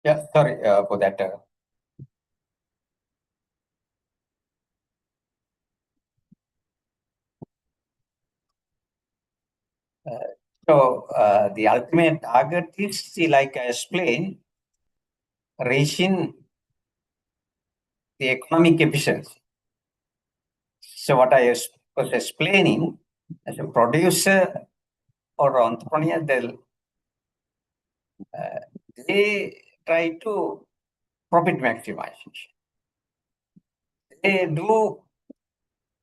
Yeah, sorry for that. The ultimate target is, like I explained, raising the economic efficiency. So what I was explaining, as a producer or entrepreneur, they try to profit maximization. They do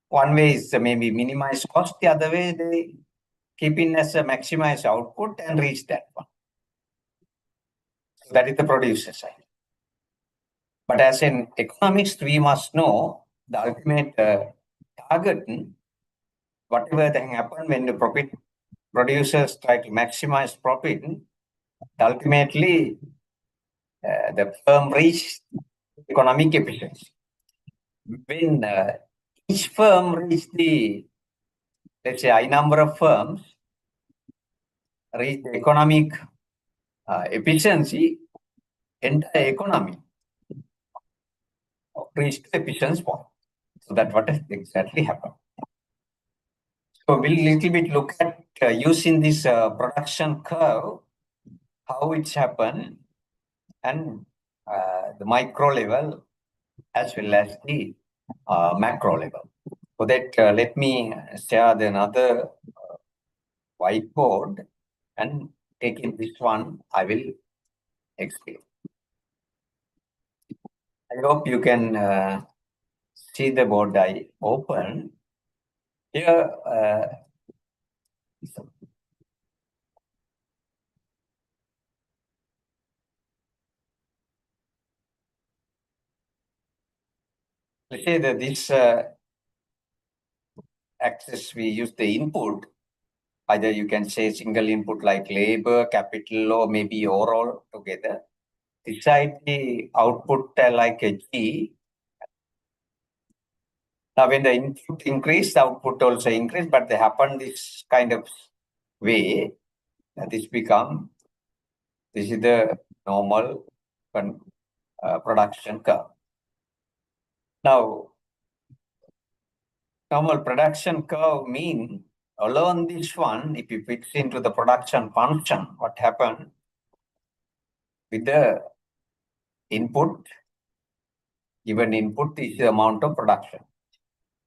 one way is maybe minimize cost, the other way they keep in as a maximize output and reach that one. So that is the producer side. But as in economics, we must know the ultimate target, whatever that happen when the profit producers try to maximize profit, ultimately the firm reach economic efficiency. When each firm reach the, let's say, high number of firms reach the economic efficiency, entire economy reached efficiency point. So that's what exactly happened. So we'll little bit look at using this production curve, how it's happened, and the micro level as well as the macro level. For that, let me share another whiteboard, and taking this one, I will explain. I hope you can see the board I open. Here, let's say that this axis, we use the input. Either you can say single input like labor, capital, or maybe overall together. Decide the output like a G. Now, when the input increase, the output also increase, but they happen this kind of way. This is the normal production curve. Now, normal production curve mean alone this one, if you fix into the production function, what happened with the input, given input is the amount of production,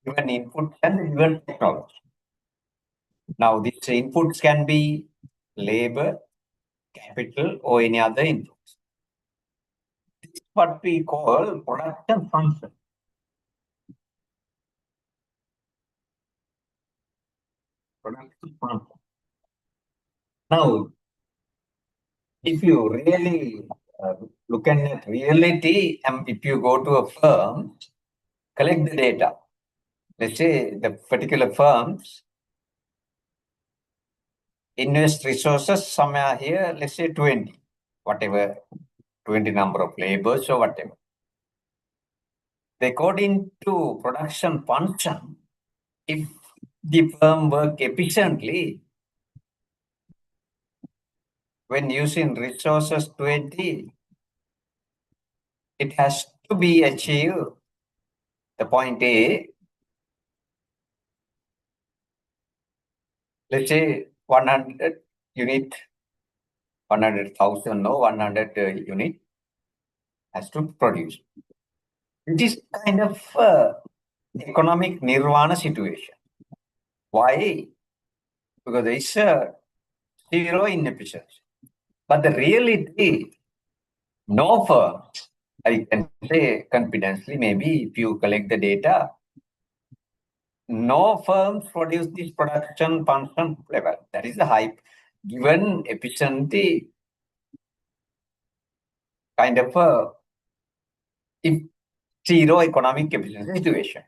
given input and given technology. Now, these inputs can be labor, capital, or any other inputs. This is what we call production function. Production function. Now, if you really look at reality, if you go to a firm, collect the data. Let's say the particular firms invest resources somewhere here, let's say 20, whatever, 20 number of labors or whatever. According to production function, if the firm work efficiently, when using resources 20, it has to be achieved the point A, let's say 100 unit, 100,000, no, 100 unit has to produce. It is kind of economic nirvana situation. Why? Because there is a zero inefficiency. But the reality, no firm, I can say confidently, maybe if you collect the data, no firms produce this production function level. That is the hype. Given efficiency, kind of a zero economic efficiency situation.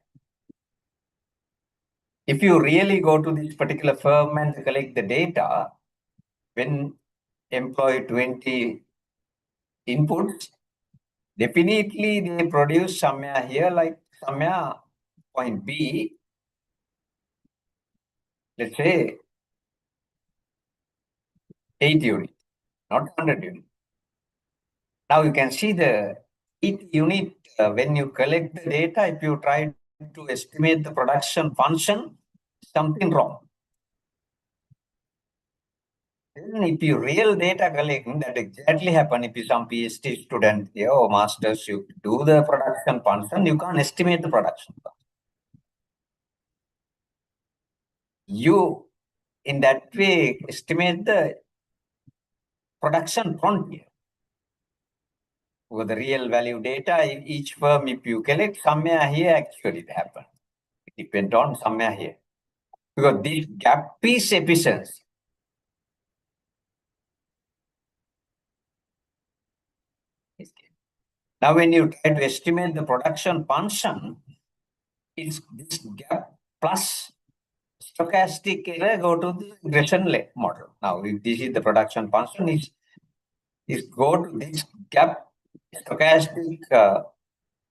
If you really go to this particular firm and collect the data, when employ 20 inputs, definitely they produce somewhere here, like somewhere point B, let's say 8 units, not 100 units. Now you can see the each unit when you collect the data, if you try to estimate the production function, something wrong. Then if you real data collecting, that exactly happen if you some PhD student here or masters, you do the production function, you can't estimate the production. You in that way estimate the production frontier. With the real value data, each firm, if you collect somewhere here, actually it happen. It depends on somewhere here. Because this gap is efficiency. Now, when you try to estimate the production function, it's this gap plus stochastic error go to the regression model. Now, if this is the production function, is go to this gap stochastic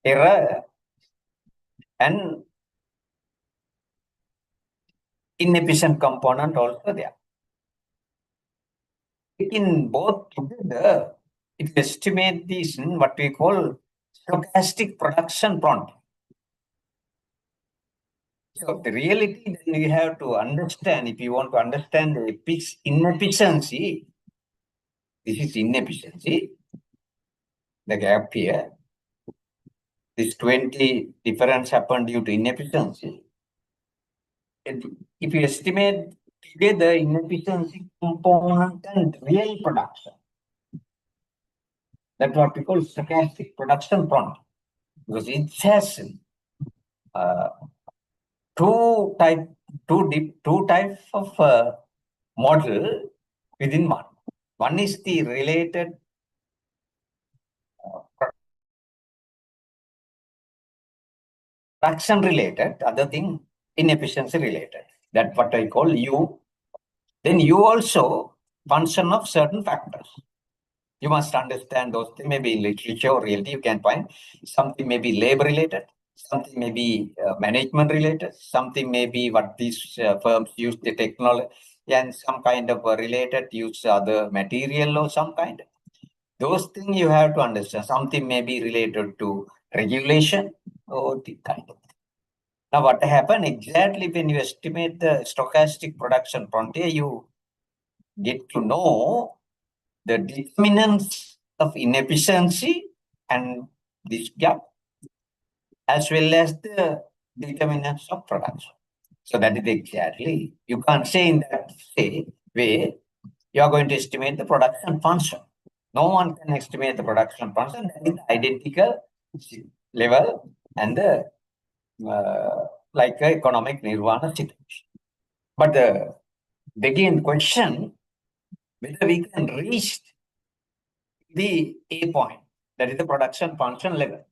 error and inefficient component also there. In both together, it estimate this what we call stochastic production prompt. So the reality, then you have to understand, if you want to understand the inefficiency, this is inefficiency, the gap here. This 20 difference happened due to inefficiency. And if you estimate together inefficiency component and real production, that's what we call stochastic production prompt, because it has uh, two types of model within one. One is the related production related, other thing inefficiency related. That's what I call U. Then U also function of certain factors. You must understand those things. Maybe in literature or reality you can find something may be labor related, something may be management related, something may be what these firms use the technology, and some kind of related use other material or some kind. Those things you have to understand. Something may be related to regulation or the kind of. Now, what happened exactly when you estimate the stochastic production frontier, you get to know the determinants of inefficiency and this gap, as well as the determinants of production. So that is exactly, you can't say in that way, you are going to estimate the production function. No one can estimate the production function. That is identical level and the like economic nirvana situation. But the again question whether we can reach the A point, that is the production function level.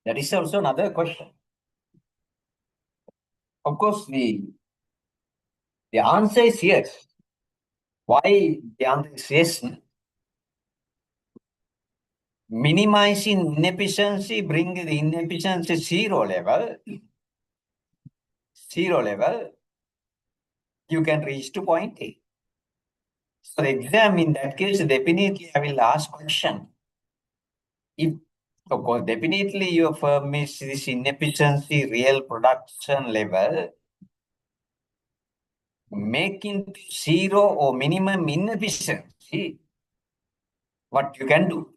That is also another question. Of course, the answer is yes. Why the answer is yes? Minimizing inefficiency, bring the inefficiency zero level, you can reach to point A. So the exam in that case, definitely I will ask question. If, of course, definitely your firm is this inefficiency real production level, making zero or minimum inefficiency, what you can do.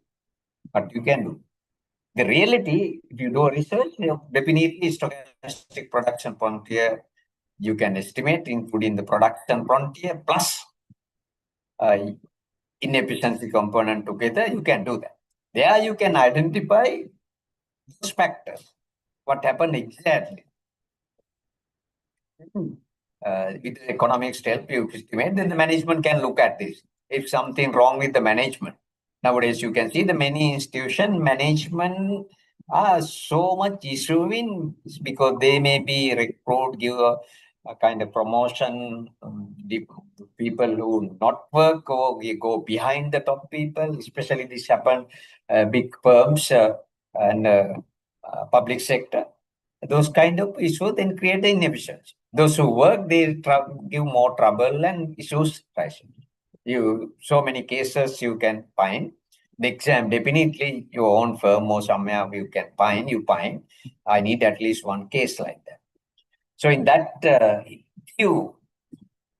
The reality, if you do research, definitely stochastic production frontier, you can estimate, including the production frontier plus inefficiency component together, you can do that. There you can identify those factors. What happened exactly? With the economics help you estimate, then the management can look at this. If something wrong with the management. Nowadays, you can see the many institution management are so much issuing because they may be recruit, give a kind of promotion, the people who not work or we go behind the top people, especially this happen big firms and public sector. Those kind of issues then create the inefficiency. Those who work, they give more trouble and issues rising. So many cases you can find. the exam, definitely your own firm or somewhere you can find, I need at least one case like that. So in that, if you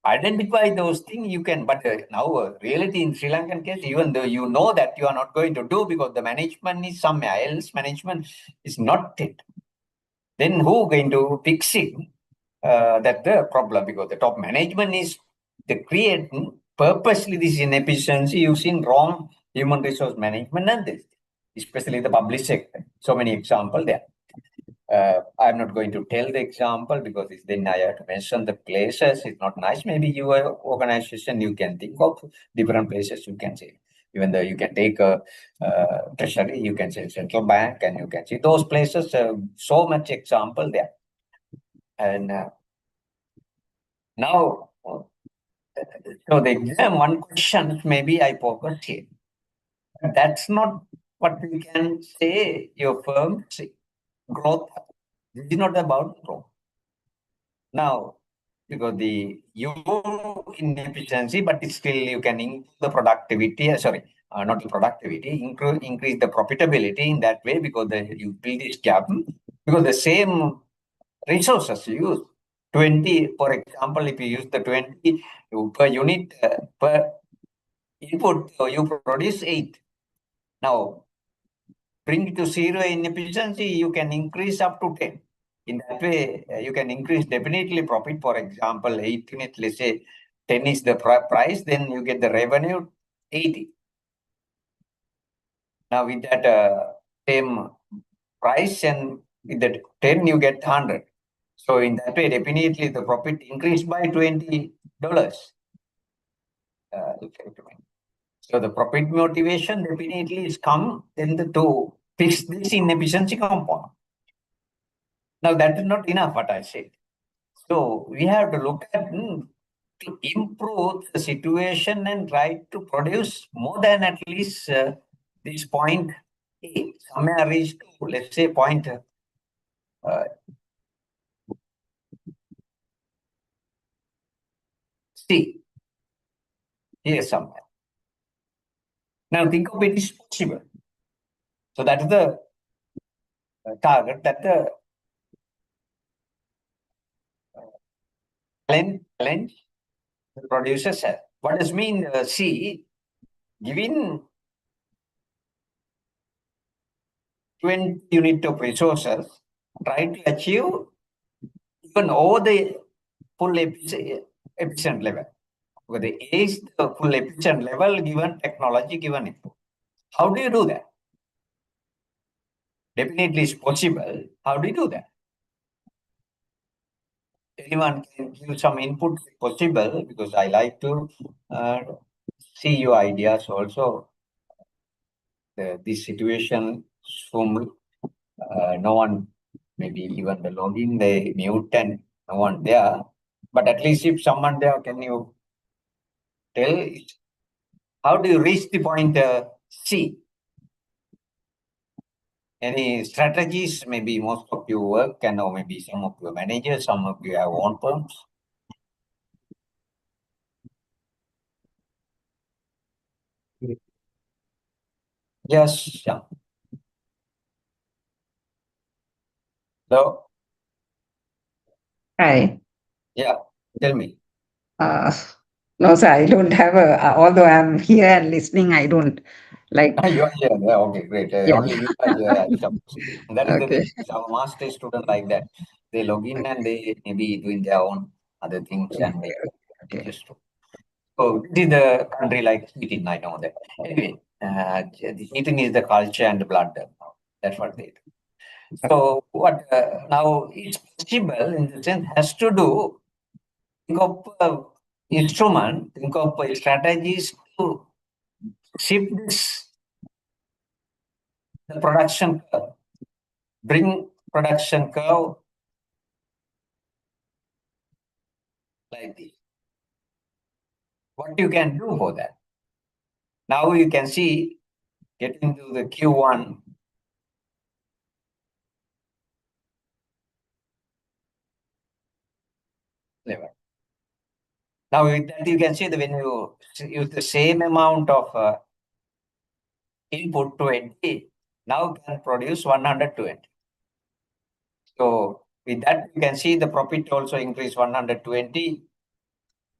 identify those things, you can, but now reality in Sri Lankan case, even though you know that you are not going to do because the management is somewhere else, management is not it. Then who going to fix it? That the problem, because the top management is the creating purposely this inefficiency using wrong human resource management and this, especially the public sector. So many examples there. I'm not going to tell the example because then I have to mention the places. It's not nice. Maybe your organization, you can think of different places you can say. Even though you can take a treasury, you can say central bank, and you can see those places. So much example there. And now, so the exam, one question maybe I focus here. That's not what we can say your firm growth. This is not about growth. Now, because the you inefficiency, but still you can improve the productivity. Sorry, not the productivity, increase the profitability in that way because you build this gap because the same resources you use 20, for example, if you use the 20 per unit per input, so you produce 8. Now, bring it to zero inefficiency, you can increase up to 10. In that way, you can increase definitely profit. For example, 8 units, let's say 10 is the price, then you get the revenue 80. Now, with that same price and with that 10, you get 100. So, in that way, definitely the profit increased by $20. So, the profit motivation definitely is come then to fix this inefficiency component. Now, that is not enough, what I said. So we have to look at to improve the situation and try to produce more than at least this point A. Somewhere reach to, let's say, point C. Here somewhere. Now think of it is possible. So that is the target that the challenge the producers have. What does mean C? Given 20 unit of resources, try to achieve even over the full efficient level. Because the A is the full efficient level given technology, given input. How do you do that? Definitely it's possible. How do you do that? Anyone can give some input possible because I like to see your ideas also. This situation, Zoom, no one, maybe even the login, they mute and no one there. But at least if someone there, can you tell how do you reach the point C? Any strategies? Maybe most of you work, and or maybe some of your managers, some of you have own firms. Yes, yeah. So, Hi. yeah, tell me. Uh, no, sir, I don't have although I'm here and listening, I don't like, You are here. Yeah, okay, great. yeah. Only you are here, I suppose. That is the Okay. thing. Our master student like that. They log in and they maybe doing their own other things Okay. and maybe Okay. just to. So this is the country like Sweden, I know that. Anyway, the Sweden is the culture and the blood. That's what they do. So what now it's possible in the sense has to do think of instrument, think of strategies to shift this the production curve, bring production curve like this. What you can do for that? Now you can see getting to the Q1 level. Now with that you can see that when you use the same amount of input 20, now can produce 120. So with that, you can see the profit also increase 120.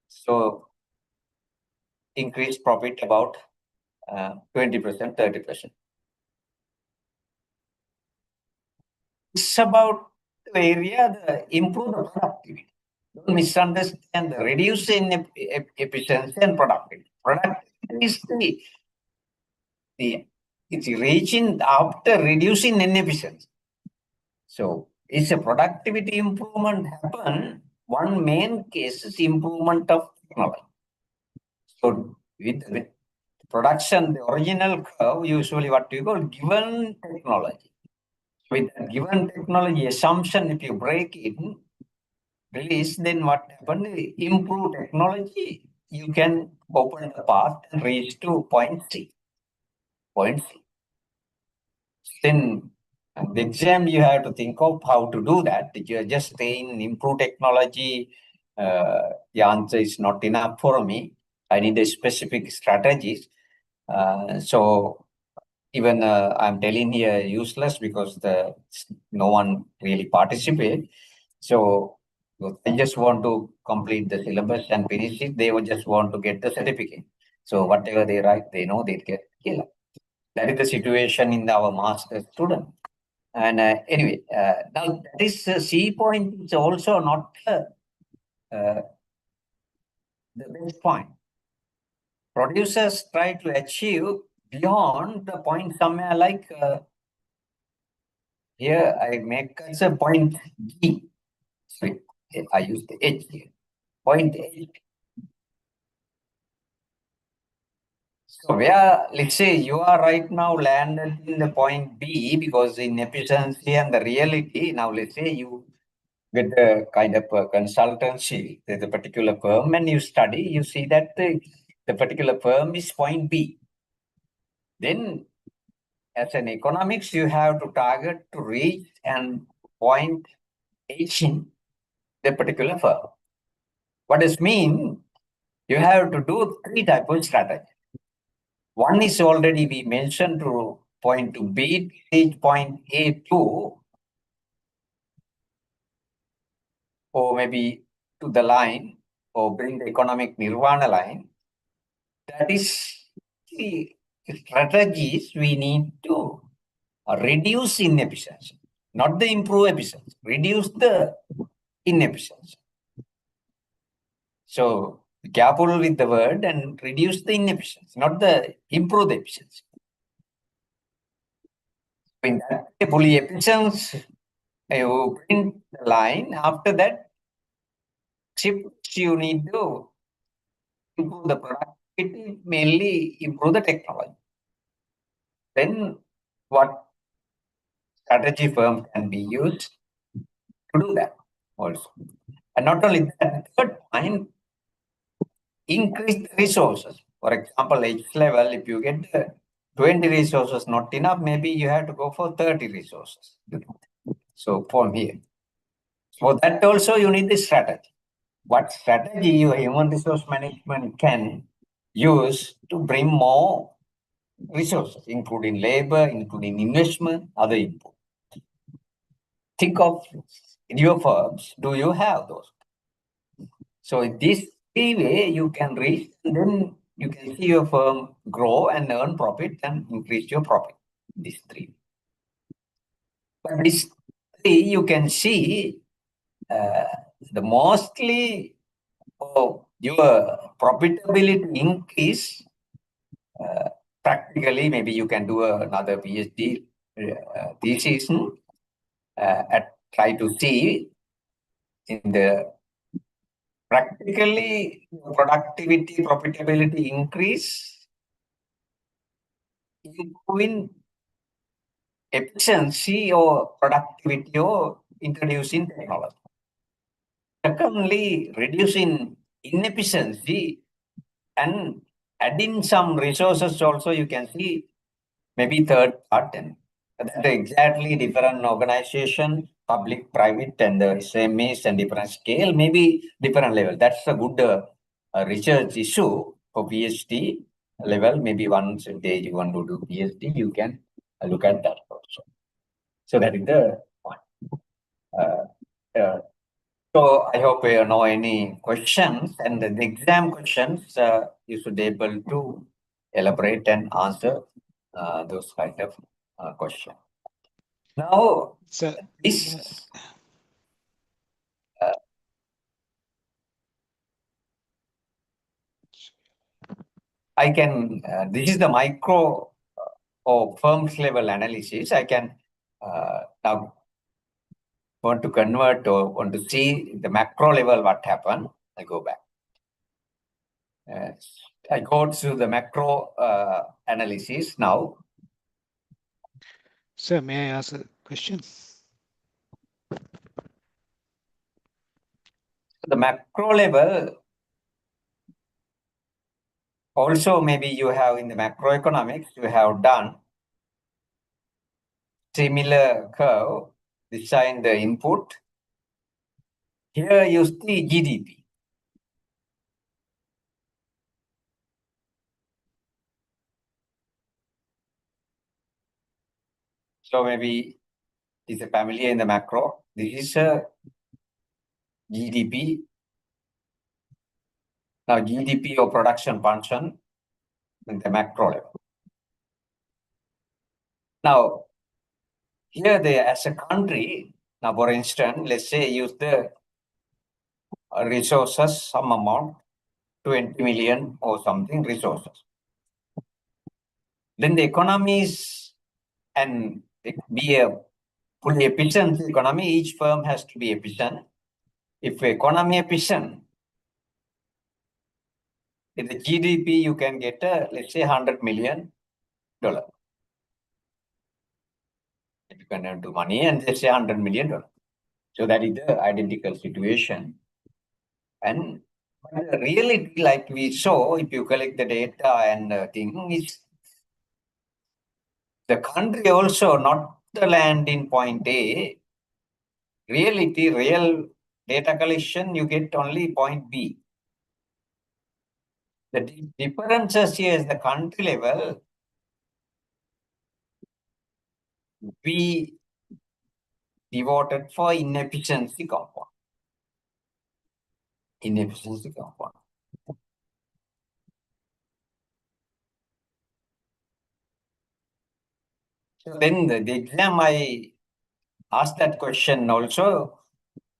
So increase profit about 20%, 30%. It's about the area, the improve the productivity. Don't misunderstand the reduce efficiency and productivity. Productivity is the it's reaching after reducing inefficiency. So it's a productivity improvement happen. One main case is improvement of technology. So with production, the original curve, usually what we call given technology. With a given technology assumption, if you break it, release, then what happens? Improve technology, you can open the path and reach to point C. Point C. Then the exam you have to think of how to do that. If you are just saying improve technology, the answer is not enough for me. I need a specific strategies. So even I'm telling here useless because no one really participate. So I just want to complete the syllabus and finish it. They would just want to get the certificate. So whatever they write, they know they get killed. That is the situation in our master student. And anyway, now this C point is also not the best point. Producers try to achieve beyond the point somewhere like here I make as a point G. Sorry, I use the H here. Point H. So where, let's say you are right now landed in the point B because in efficiency and the reality, now let's say you get a kind of a consultancy, there's a particular firm and you study, you see that the particular firm is point B. Then as an economics, you have to target to reach and point H in the particular firm. What does mean? You have to do three types of strategy. One is already we mentioned to point to B, reach point A to, or maybe to the line, or bring the economic nirvana line. That is the strategies we need to reduce inefficiency, not the improve efficiency, reduce the inefficiency. So be careful with the word and reduce the inefficiency, not the improve the efficiency. In that fully efficiency, you print the line. After that, shifts you need to improve the productivity, mainly improve the technology. Then what strategy firm can be used to do that also. And not only that, third point, increase the resources. For example, H level, if you get 20 resources not enough, maybe you have to go for 30 resources. So from here. For that also you need the strategy. What strategy your human resource management can use to bring more resources, including labor, including investment, other input. Think of in your firms, do you have those? So in this three way you can reach, then you can see your firm grow and earn profit and increase your profit. These three. But these three you can see the mostly your profitability increase practically. Maybe you can do another PhD thesis at try to see in the practically productivity, profitability increase, improving efficiency or productivity or introducing technology. Secondly, reducing inefficiency and adding some resources also. You can see maybe third part, and that's exactly different organization, public, private, and the SMEs and different scale, maybe different level. That's a good research issue for PhD. level, maybe once a day you want to do PhD, you can look at that also. So that is the one. So I hope you know any questions, and the exam questions you should be able to elaborate and answer those kind of questions. Now, Sir, this I can, this is the micro or firms level analysis. I can now want to convert or want to see the macro level what happened. I go back. I go to the macro analysis now. sir, may I ask a question? The macro level, also maybe you have in the macroeconomics, you have done similar curve, design the input. Here you see GDP. So maybe it's a familiar in the macro. This is a GDP. Now GDP or production function in the macro level. Now, here they as a country, now for instance, let's say use the resources, some amount, 20 million or something resources. Then the economies and be a fully efficient economy, each firm has to be efficient. If economy efficient, in the GDP you can get let's say $100 million. If you can do money and let's say $100 million. So that is the identical situation. And the reality, like we saw, if you collect the data and thing, is the country also not the land in point A. Reality, real data collection, you get only point B. The differences here is the country level. We devoted for inefficiency compound. Inefficiency compound. So then the exam, I asked that question also.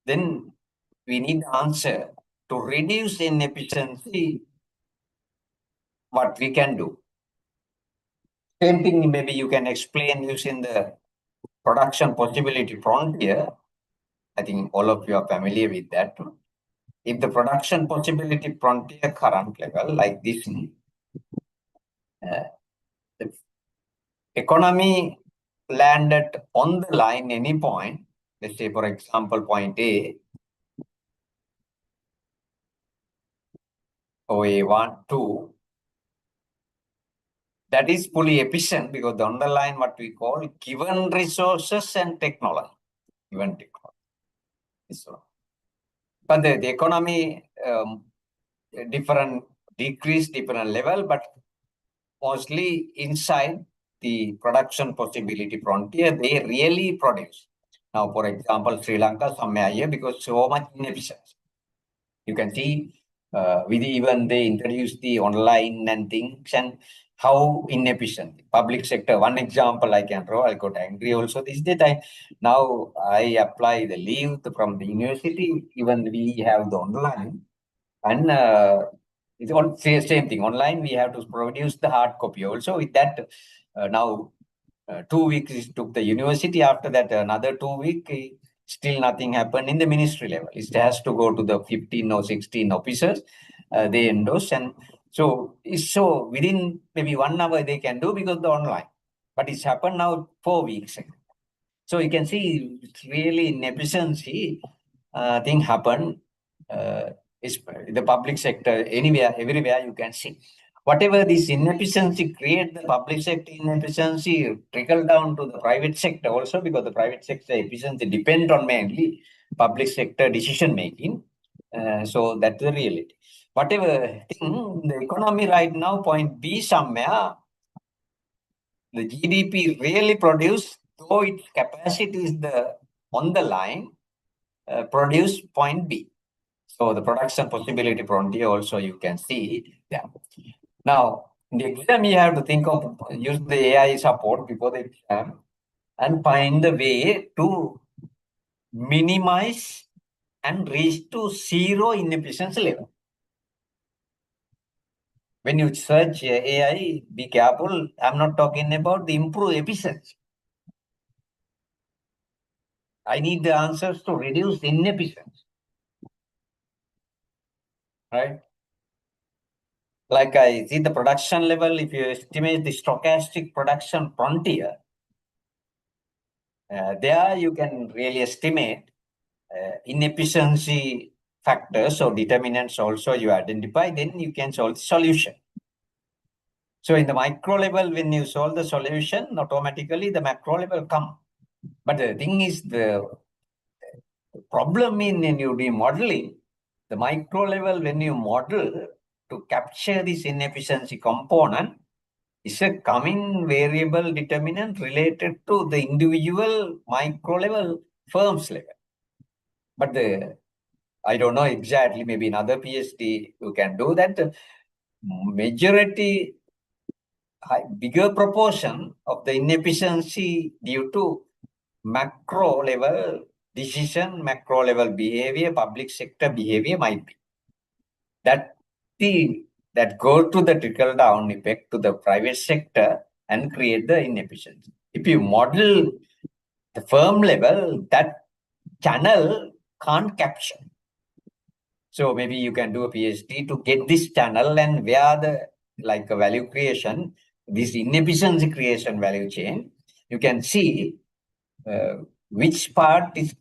Then we need answer to reduce inefficiency. What we can do. Same thing, maybe you can explain using the production possibility frontier. I think all of you are familiar with that. If the production possibility frontier current level like this, the economy landed on the line any point, let's say for example point A, or A1, 2, that is fully efficient because the underline what we call given resources and technology. Given technology. So, but the economy different decrease, different level, but mostly inside the production possibility frontier, they really produce. Now, for example, Sri Lanka, somewhere here, because so much inefficiency. You can see with even they introduced the online and things and how inefficient. Public sector, one example I can draw, I got angry also this day. Now I apply the leave from the university, even we have the online. And it's all same thing. Online, we have to produce the hard copy also. With that, now 2 weeks it took the university. After that, another 2 weeks, still nothing happened in the ministry level. It has to go to the 15 or 16 officers. They endorse. And so within maybe 1 hour they can do because the online. But it's happened now 4 weeks. So you can see it's really inefficiency thing happen. Is the public sector, anywhere, everywhere you can see. Whatever this inefficiency create, the public sector inefficiency trickle down to the private sector also, because the private sector efficiency depend on mainly public sector decision making. So that's the reality. whatever thing, the economy right now, point B somewhere, the GDP really produce, though its capacity is on the line, produce point B. So the production possibility frontier also you can see there. Now, in the exam, you have to think of use the AI support before the exam and find the way to minimize and reach to zero inefficiency level. When you search AI, be careful. I'm not talking about the improved efficiency. I need the answers to reduce inefficiency. Right? Like I see the production level, if you estimate the stochastic production frontier, there you can really estimate inefficiency factors or determinants also you identify, then you can solve the solution. So in the micro level, when you solve the solution, automatically the macro level come. But the thing is, the problem in you do modeling, the micro level, when you model to capture this inefficiency component, is a coming variable determinant related to the individual micro level firms level. But I don't know exactly, maybe in other PhD you can do that. Majority, bigger proportion of the inefficiency due to macro level decision, macro level behavior, public sector behavior might be. That go to the trickle down effect to the private sector and create the inefficiency. If you model the firm level, that channel can't capture. So maybe you can do a PhD to get this channel and where the like a value creation, this inefficiency creation value chain, you can see which part is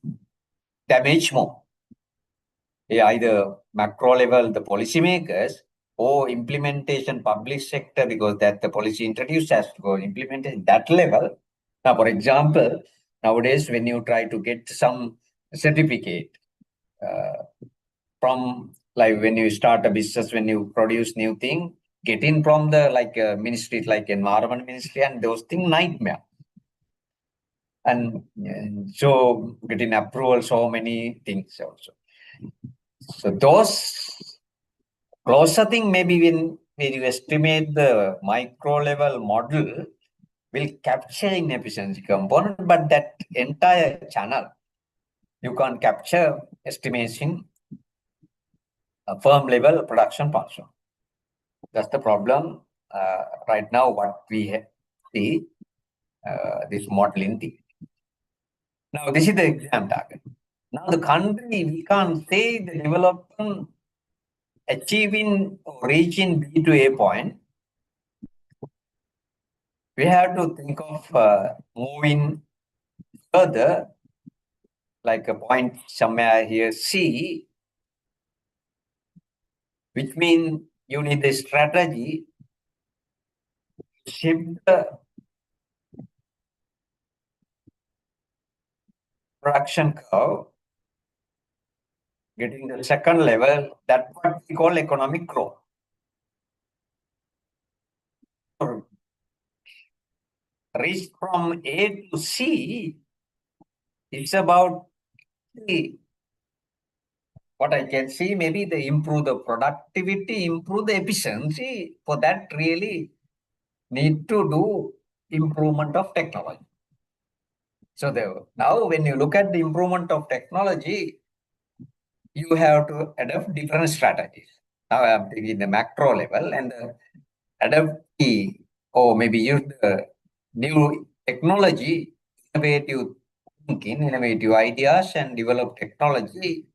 damaged more. Either macro level, the policymakers, or implementation public sector, because that the policy introduced has to go implemented that level. Now, for example, nowadays when you try to get some certificate from like when you start a business, when you produce new thing, getting from the like ministries like environment ministry and those things nightmare. And so getting approval, so many things also. So those closer thing maybe when you estimate the micro level model will capture inefficiency component, but that entire channel you can't capture estimation a firm level production function. That's the problem right now what we see this modeling thing. Now this is the exam target. Now the country, we can't say the development achieving or reaching B to A point. We have to think of moving further, like a point somewhere here C, which means you need a strategy to shift the production curve, getting the second level, that's what we call economic growth. Reach from A to C, it's about what I can see, maybe they improve the productivity, improve the efficiency. For that, really need to do improvement of technology. So now when you look at the improvement of technology, you have to adopt different strategies. Now I'm thinking the macro level and adapt or maybe use the new technology, innovative thinking, innovative ideas and develop technology.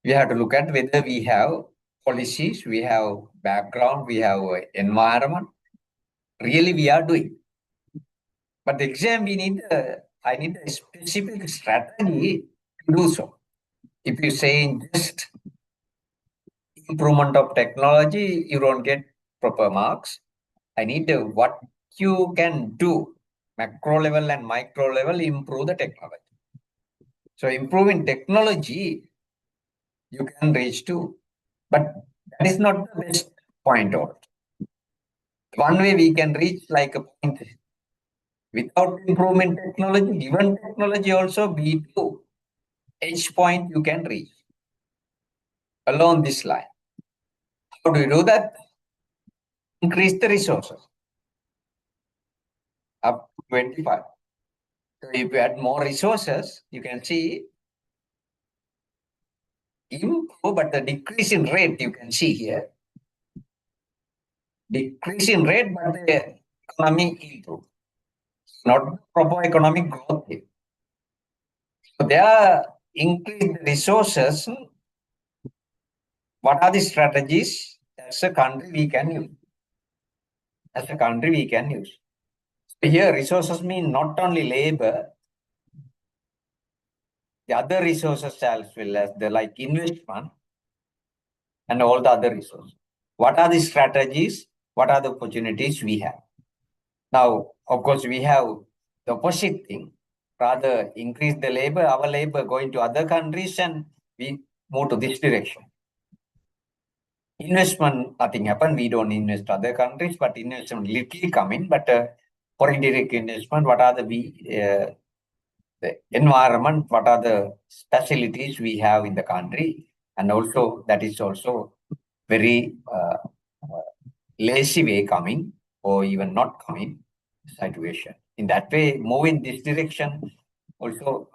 We have to look at whether we have policies, we have background, we have environment. Really, we are doing. But the exam, I need a specific strategy to do so. If you say just improvement of technology, you don't get proper marks. I need what you can do, macro level and micro level, improve the technology. So improving technology, you can reach to, but That is not the best point out. One way we can reach like a point without improvement technology, given technology also B to H point you can reach along this line. How do you do that? Increase the resources up to 25. So if you add more resources, you can see improve, but the decrease in rate you can see here. Decrease in rate, but the economy improve. Not proper economic growth here. So they are increase the resources. What are the strategies as a country we can use? As a country we can use. So here resources mean not only labor, the other resources as well as the like investment and all the other resources. What are the strategies? What are the opportunities we have? Now, of course, we have the opposite thing. Rather increase the labor, our labor going to other countries and we move to this direction. Investment, nothing happened. We don't invest other countries, but investment little coming. But foreign direct investment, what are the environment, what are the facilities we have in the country? And also that is also very lazy way coming or even not coming situation. In that way, move in this direction also.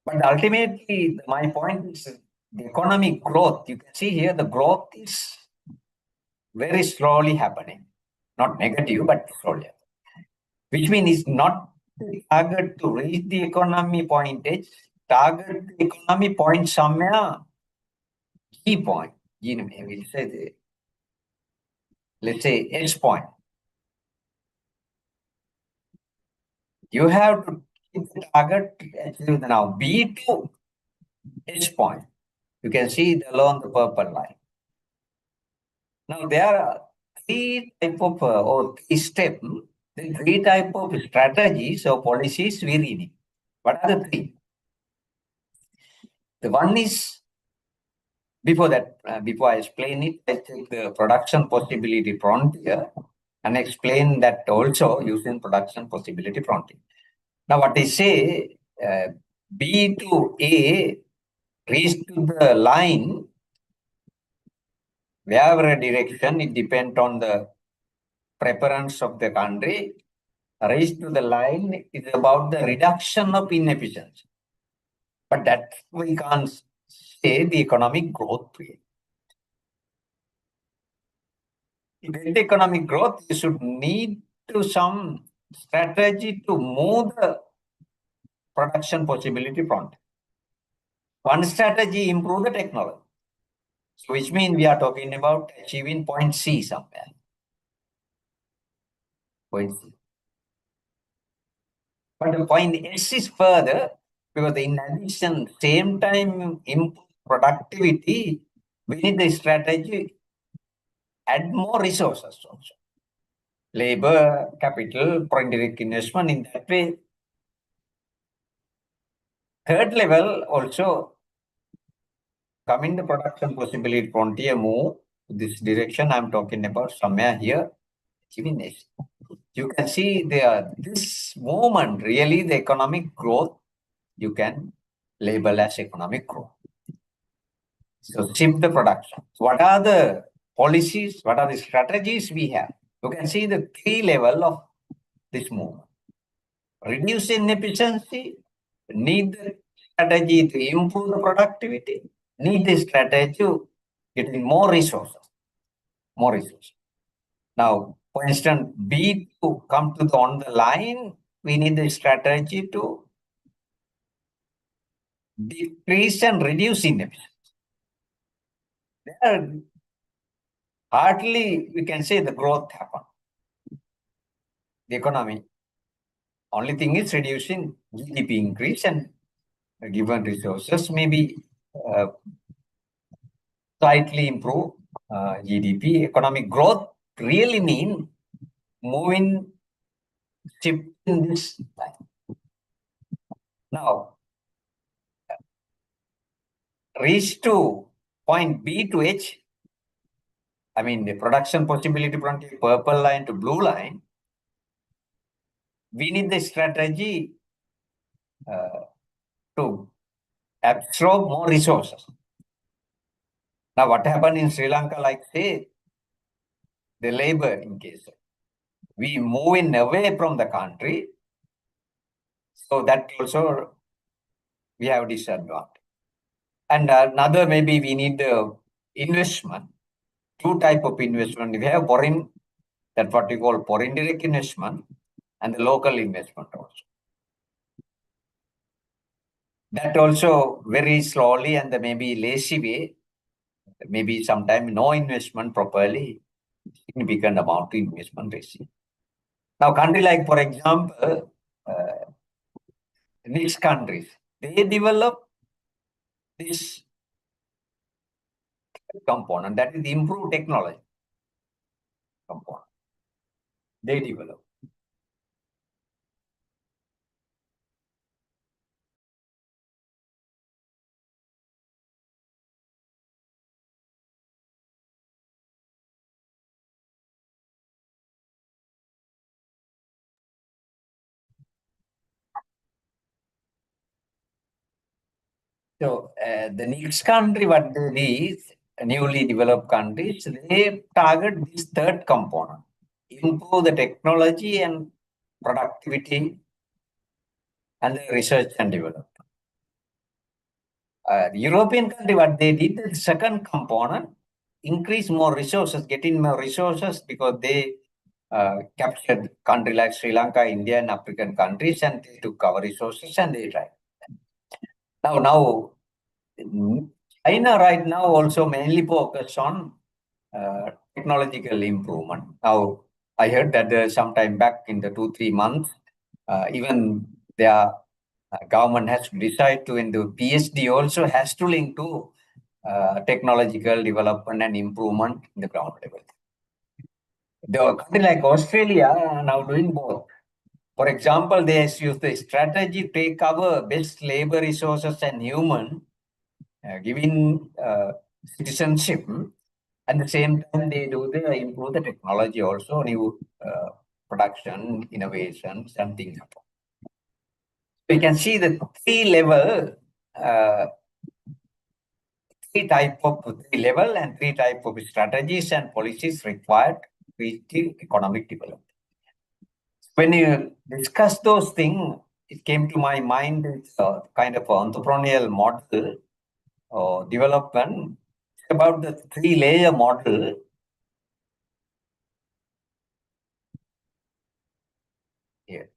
But ultimately, my point is the economic growth. You can see here the growth is very slowly happening. Not negative, but slowly. Which means it's not the target to reach the economy point H, target the economy point somewhere G point. G, we'll say let's say H point. You have to keep the target achieved now B to H point. You can see it along the purple line. Now there are three type of or three step, the three type of strategies or policies we reading. What are the three? The one is before that, before I explain it, I take the production possibility frontier and explain that also using production possibility frontier. Now, what I say, B to A reach to the line, wherever direction, it depends on the preference of the country. Reach to the line is about the reduction of inefficiency. But that we can't say the economic growth rate. To get the economic growth, you should need to some strategy to move the production possibility front. One strategy, improve the technology. So which means we are talking about achieving point C somewhere. Point C. But the point S is further because in addition, same time improve productivity, we need the strategy, add more resources also. Labor, capital, foreign direct investment in that way. Third level also coming the production possibility frontier move this direction. I'm talking about somewhere here. You can see there this movement really the economic growth you can label as economic growth. So shift the production. What are the policies? What are the strategies we have? You can see the three level of this movement. Reduce inefficiency, need the strategy to improve the productivity, need the strategy to getting more resources. More resources. Now, for instance, B to come to the on the line, we need the strategy to decrease and reduce inefficiency. There hardly we can say the growth happened. The economy. Only thing is reducing GDP increase and given resources maybe slightly improve GDP. Economic growth really mean moving, shifting this line. Now, reach to point B to H, I mean, the production possibility from the purple line to blue line, we need the strategy to absorb more resources. Now, what happened in Sri Lanka, like say, the labor in case, we moving away from the country, so that also we have disadvantage. And another, maybe we need the investment, two type of investment. We have foreign, that's what we call foreign direct investment, and the local investment also. That also very slowly and maybe lazy way, maybe sometime no investment properly, significant amount of investment received. Now, country like, for example, next countries, they develop this component, that is improved technology component. They develop. So the next country, what they do is, newly developed countries, they target this third component, improve the technology and productivity and the research and development. The European country, what they did, the second component, increase more resources, getting more resources because they captured country like Sri Lanka, India, and African countries, and they took our resources and they tried. Now, China right now also mainly focus on technological improvement. Now, I heard that sometime back in the 2-3 months, even their government has to decide to, in the PhD also has to link to technological development and improvement in the ground level. The country like Australia are now doing both. For example, they use the strategy to take our best labor resources and human, giving citizenship. At the same time, they improve the technology also, new production, innovations, and things happen. So you can see the three level and three type of strategies and policies required to reach the economic development. When you discuss those things, it came to my mind, it's a kind of entrepreneurial model or development. It's about the 3-layer model. Here.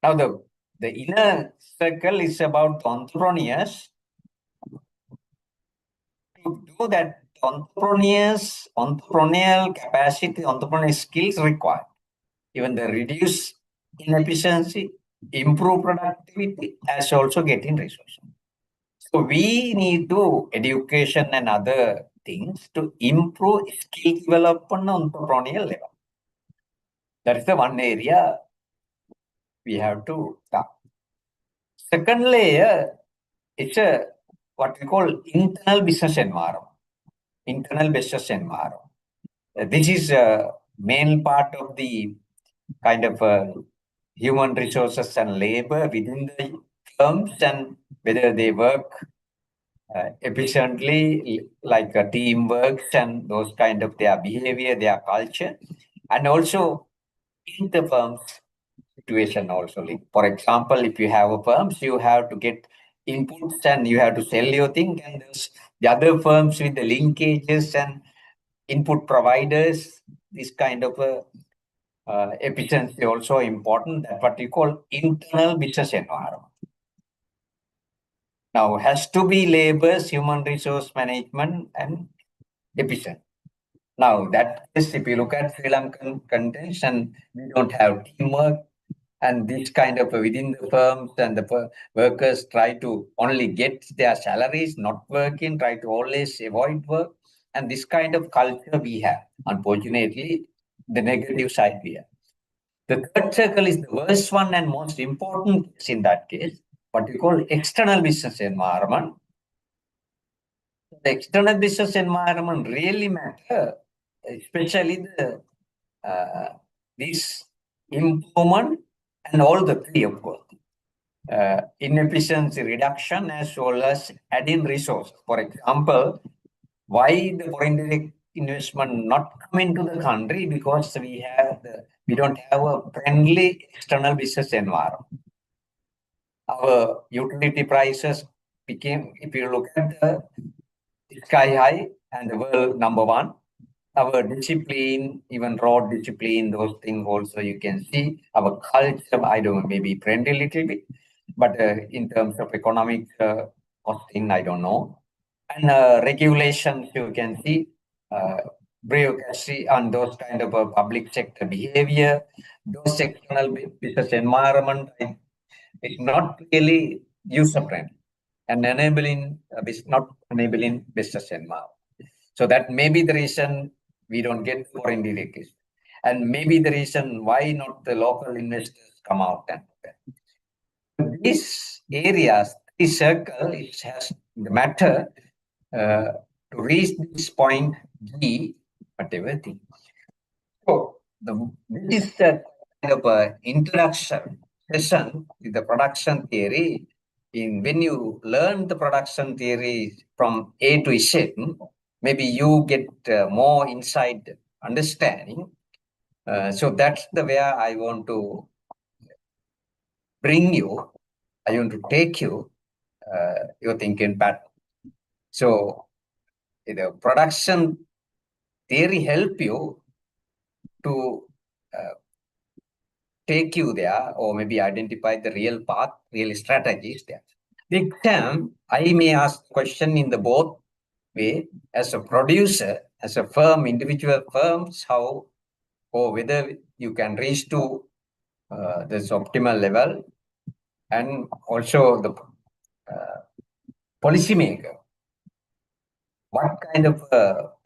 Now, the inner circle is about entrepreneurs. To do that, entrepreneurial capacity, entrepreneurial skills required. Even the reduce inefficiency, improve productivity, as also getting resources. So we need to education and other things to improve skill development on entrepreneurial level. That is the one area we have to start. Second layer, it's what we call internal business environment. Internal business environment. This is a main part of the kind of human resources and labor within the firms, and whether they work efficiently, like teamwork and those kind of their behavior, their culture, and also in the firms situation also. For example, if you have a firms, you have to get inputs and you have to sell your thing, and the other firms with the linkages and input providers, this kind of efficiency also important. That's what we call internal business environment. Now, has to be labors, human resource management, and efficient. Now, that is, if you look at Sri Lankan condition, we don't have teamwork, and this kind of within the firms, and the workers try to only get their salaries, not working, try to always avoid work, and this kind of culture we have. Unfortunately, the negative side we have. The third circle is the worst one and most important in that case, what we call external business environment. The external business environment really matter, especially this improvement and all the three, of course. Inefficiency reduction as well as adding resource. For example, why the foreign direct investment not come into the country? Because we don't have a friendly external business environment. Our utility prices became, if you look at the sky high and the world number one. Our discipline, even road discipline, those things also you can see. Our culture, I don't know, maybe friendly a little bit, but in terms of economic costing, I don't know. And regulations, you can see bureaucracy and those kind of public sector behavior, those external business environment is not really user friendly and enabling not enabling business environment. So that may be the reason we don't get foreign direct investment. And maybe the reason why not the local investors come out and these areas, this circle, it has the matter to reach this point G, whatever thing. So this is a kind of a introduction session with the production theory. When you learn the production theory from A to Z, maybe you get more inside understanding. So that's the way I want to bring you. I want to take you your thinking pattern. So the production theory help you to take you there or maybe identify the real path, real strategies there. The exam, I may ask question in the both way as a producer, as a firm, individual firms, how or whether you can reach to this optimal level and also the policymaker. What kind of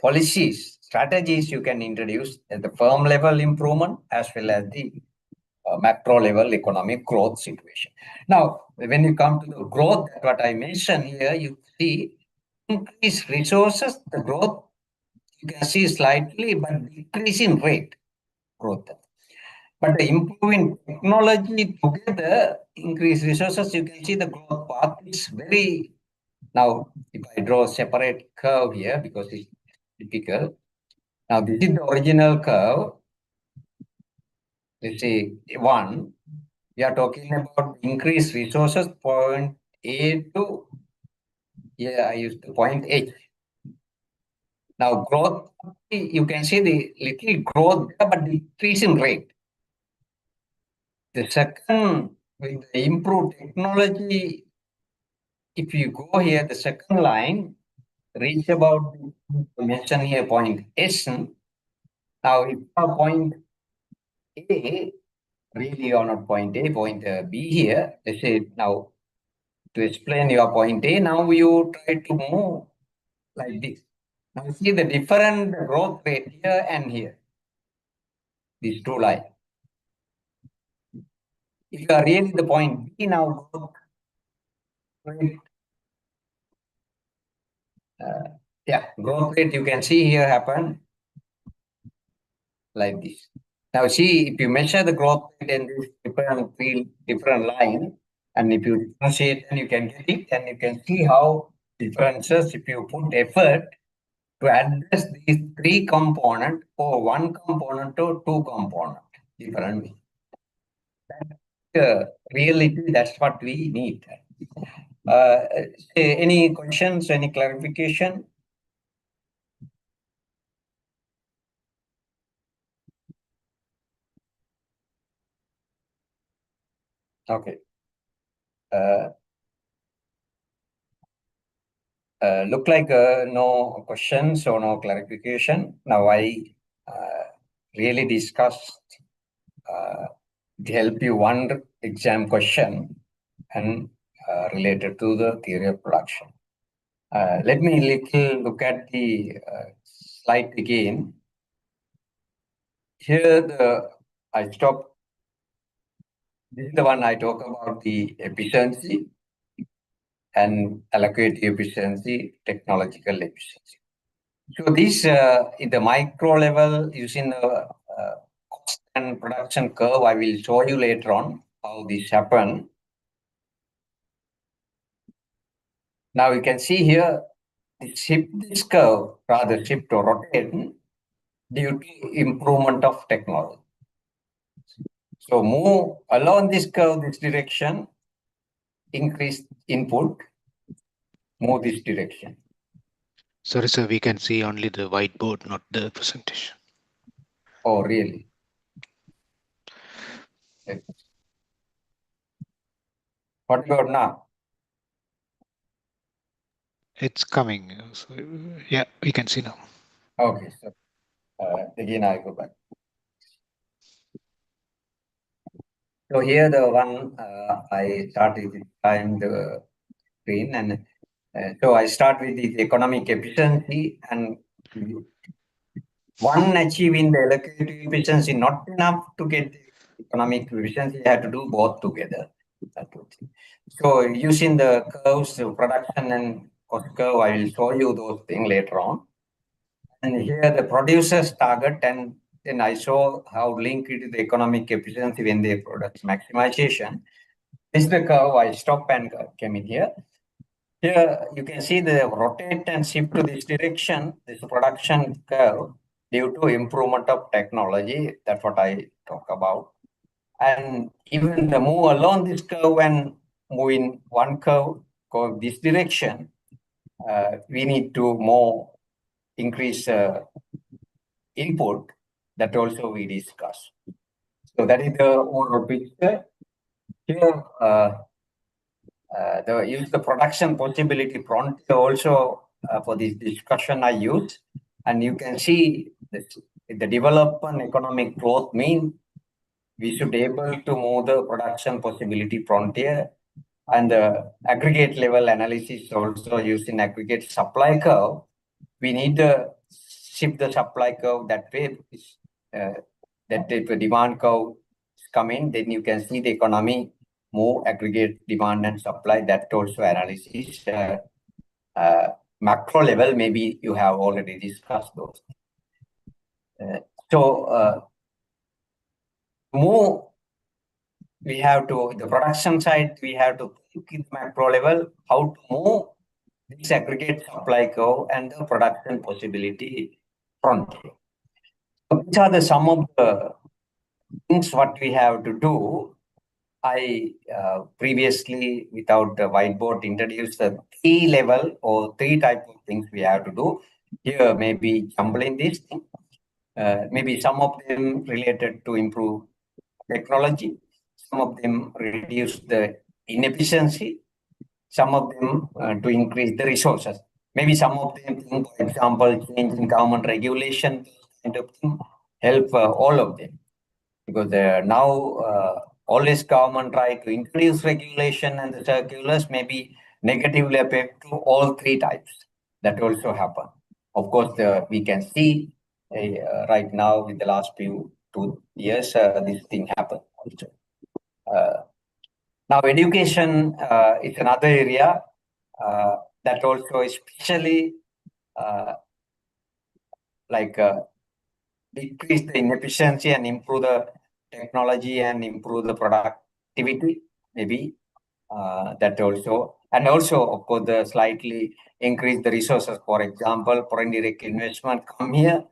policies, strategies you can introduce at the firm level improvement as well as the macro level economic growth situation. Now, when you come to the growth, what I mentioned here, you see increase resources, the growth you can see slightly, but decreasing rate growth. But the improving technology together, increase resources, you can see the growth path is very. Now, if I draw a separate curve here because it's typical. Now, this is the original curve. Let's say 1. We are talking about increased resources, point A to, I used the point H. Now, growth, you can see the little growth there, but decreasing rate. The second, with the improved technology, if you go here, the second line, reach about, mention here point S. Now, if point A, really you are not point A, point B here, let's say now, to explain your point A, now you try to move like this. Now see the different growth rate here and here. These two lines. If you are really the point B now, growth rate, growth rate you can see here happen like this. Now see, if you measure the growth rate in this different line, and if you differentiate, then you can get it, and you can see how differences if you put effort to address these three components or one component or two component differently. Reality, that's what we need. Any questions, any clarification? Okay. Look like no questions or no clarification. Now I really discussed to help you one exam question and related to the theory of production. Let me little look at the slide again. Here I stop. This is the one I talk about the efficiency and allocative efficiency, technological efficiency. So this in the micro level using the cost and production curve, I will show you later on how this happen. Now you can see here, this curve rather shift or rotate due to improvement of technology. So move along this curve, this direction, increase input, move this direction. Sorry, sir, we can see only the whiteboard, not the presentation. Oh, really? Okay. What about now? It's coming. So, yeah, we can see now. Okay, so again I go back. So here the one I started this time the screen, and so I start with the economic efficiency, and one achieving the electric efficiency not enough to get the economic efficiency. You have to do both together. So using the curves, the production and cost curve, I will show you those things later on. And here the producers target, and then I show how linked it to the economic efficiency when they product maximization. This is the curve. I stop and came in here. Here you can see the rotate and shift to this direction, this production curve due to improvement of technology. That's what I talk about. And even the move along this curve and move in one curve, go this direction, we need to more increase input. That also we discuss. So that is the overall picture. Here, use the production possibility prompt also for this discussion I use, and you can see the development economic growth mean we should be able to move the production possibility frontier, and the aggregate level analysis also using aggregate supply curve. We need to shift the supply curve that way. That if the demand curve is coming, then you can see the economy move aggregate demand and supply. That also analysis. Macro level, maybe you have already discussed those. Move, we have to, the production side, we have to think in macro level how to move this aggregate supply curve and the production possibility frontier. So which are the some of the things what we have to do? I previously, without the whiteboard, introduced the 3 level or 3 type of things we have to do. Here, maybe jumbling this thing. Maybe some of them related to improve technology. Some of them reduce the inefficiency. Some of them to increase the resources. Maybe some of them, for example, change in government regulation, kind of thing, help all of them. Because now always government try to introduce regulation, and the circulars maybe negatively affect to all 3 types. That also happen. Of course, we can see right now with the last few 2 years, this thing happen also. Now, education is another area that also especially decrease the inefficiency and improve the technology and improve the productivity, maybe that also. And also, of course, the slightly increase the resources. For example, foreign direct investment come here.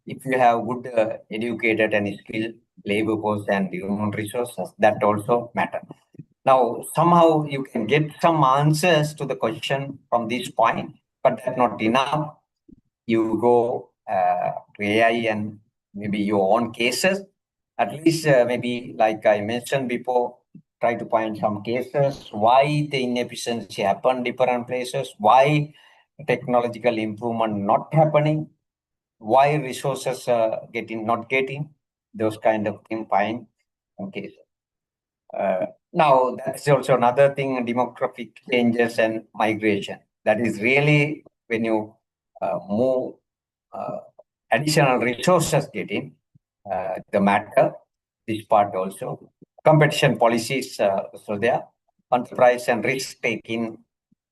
If you have good educated and skilled labor force and human resources, that also matter. Now, somehow you can get some answers to the question from this point, but that's not enough. You go to AI and maybe your own cases. At least maybe like I mentioned before, try to find some cases, why the inefficiency happen different places, why technological improvement not happening, why resources not getting, those kind of thing, find some cases. Now, that's also another thing, demographic changes and migration. That is really when you move additional resources getting the matter, this part also. Competition policies, so there, enterprise and risk taking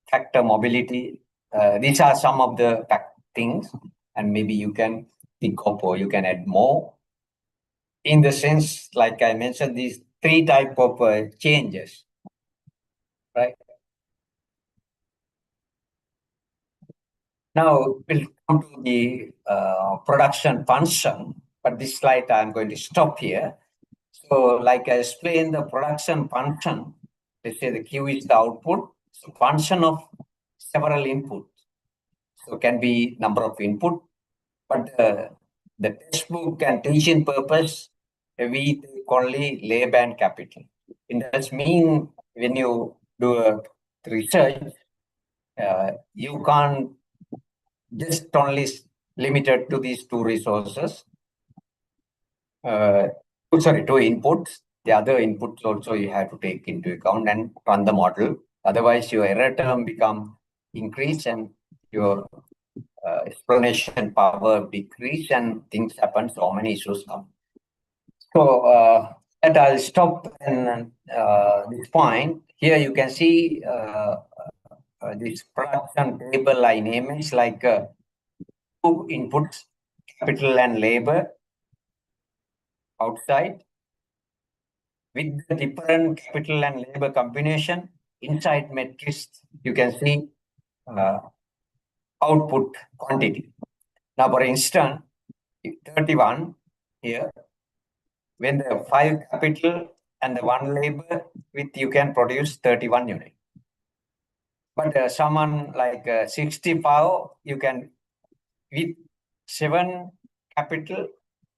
factor mobility. These are some of the things, and maybe you can think of or you can add more. In the sense, like I mentioned, these three type of changes, right? Now we'll come to the production function, but this slide I'm going to stop here. So like I explained, the production function, let's say the Q is the output, so function of several inputs. So can be number of input, but the textbook and teaching purpose, we take only labor and capital. It does mean when you do a research, you can't just only limited to these two resources. Two inputs. The other inputs also you have to take into account and run the model. Otherwise, your error term become increase and your explanation power decrease and things happen. So many issues come. So and I'll stop in this point. Here you can see this production table I name is like two inputs, capital and labor outside with the different capital and labor combination inside matrix. You can see output quantity. Now, for instance, 31 here, when the 5 capital and the 1 labor with you can produce 31 units. But someone like 65, you can with 7 capital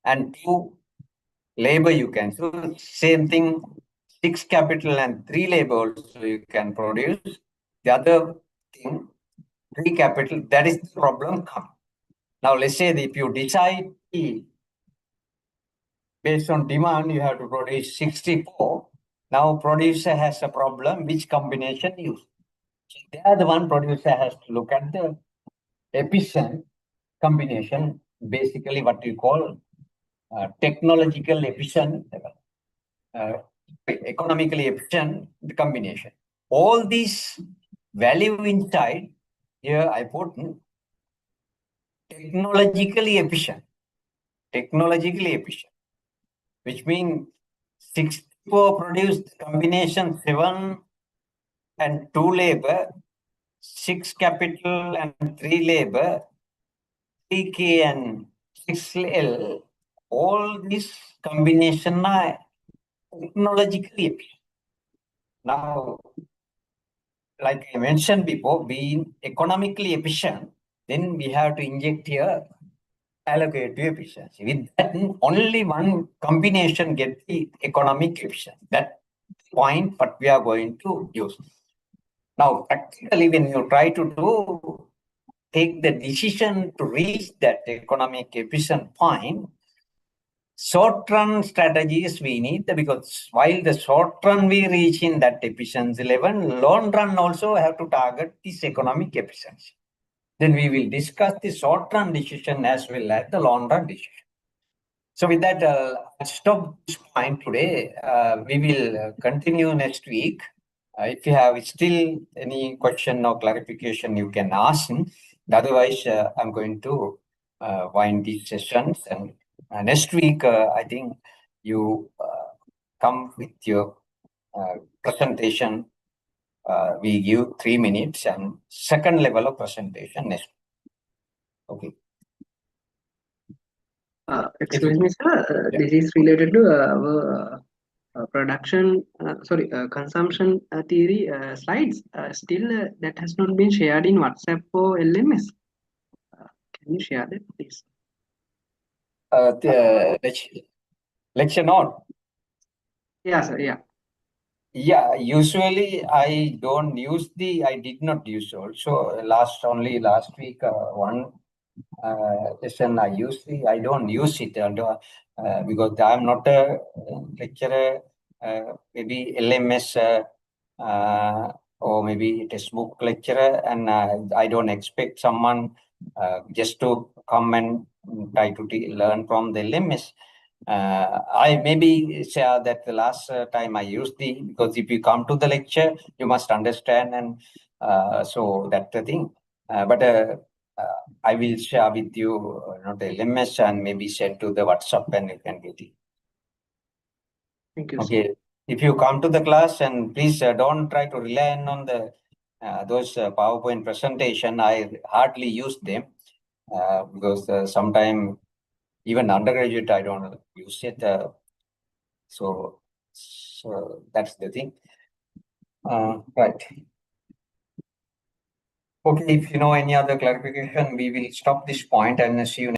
and 2 labor you can. So same thing, 6 capital and 3 labor also you can produce. The other thing, 3 capital, that is the problem come. Now let's say that if you decide based on demand, you have to produce 64. Now producer has a problem, which combination use? They are the one producer has to look at the efficient combination, basically what we call technological efficient, economically efficient combination. All these value inside here I put technologically efficient, which means 64 produced combination 7 and 2 labor, 6 capital and 3 labor, 3K and 6L, all this combination are technologically efficient. Now, like I mentioned before, being economically efficient, then we have to inject here allocative efficiency. With that, only one combination get the economic efficiency. That point, what we are going to use. Now, practically, when you try to take the decision to reach that economic efficient point, short-run strategies we need, because while the short-run we reach in that efficiency level, long-run also have to target this economic efficiency. Then we will discuss the short-run decision as well as the long-run decision. So with that, I'll stop this point today. We will continue next week. If you have still any question or clarification, you can ask. Otherwise, I'm going to wind these sessions. And next week, I think you come with your presentation. We give 3 minutes and second level of presentation next. Okay. Excuse me, sir. This is related to our consumption theory slides. Still, that has not been shared in WhatsApp or LMS. Can you share that, please? The lecture note. Yeah, sir. Yeah. Yeah, usually I did not use also. Only last week, one lesson I don't use it because I'm not a lecturer, maybe LMS or maybe textbook lecturer, and I don't expect someone just to come and try to learn from the LMS. I maybe share that the last time I used because if you come to the lecture, you must understand and So that's the thing. But I will share with you the LMS and maybe send to the WhatsApp and you can get it. Thank you, sir. Okay. If you come to the class and please don't try to rely on the those PowerPoint presentation. I hardly use them because sometimes even undergraduate I don't use it. So that's the thing. Right. Okay, if you know any other clarification, we will stop this point and see you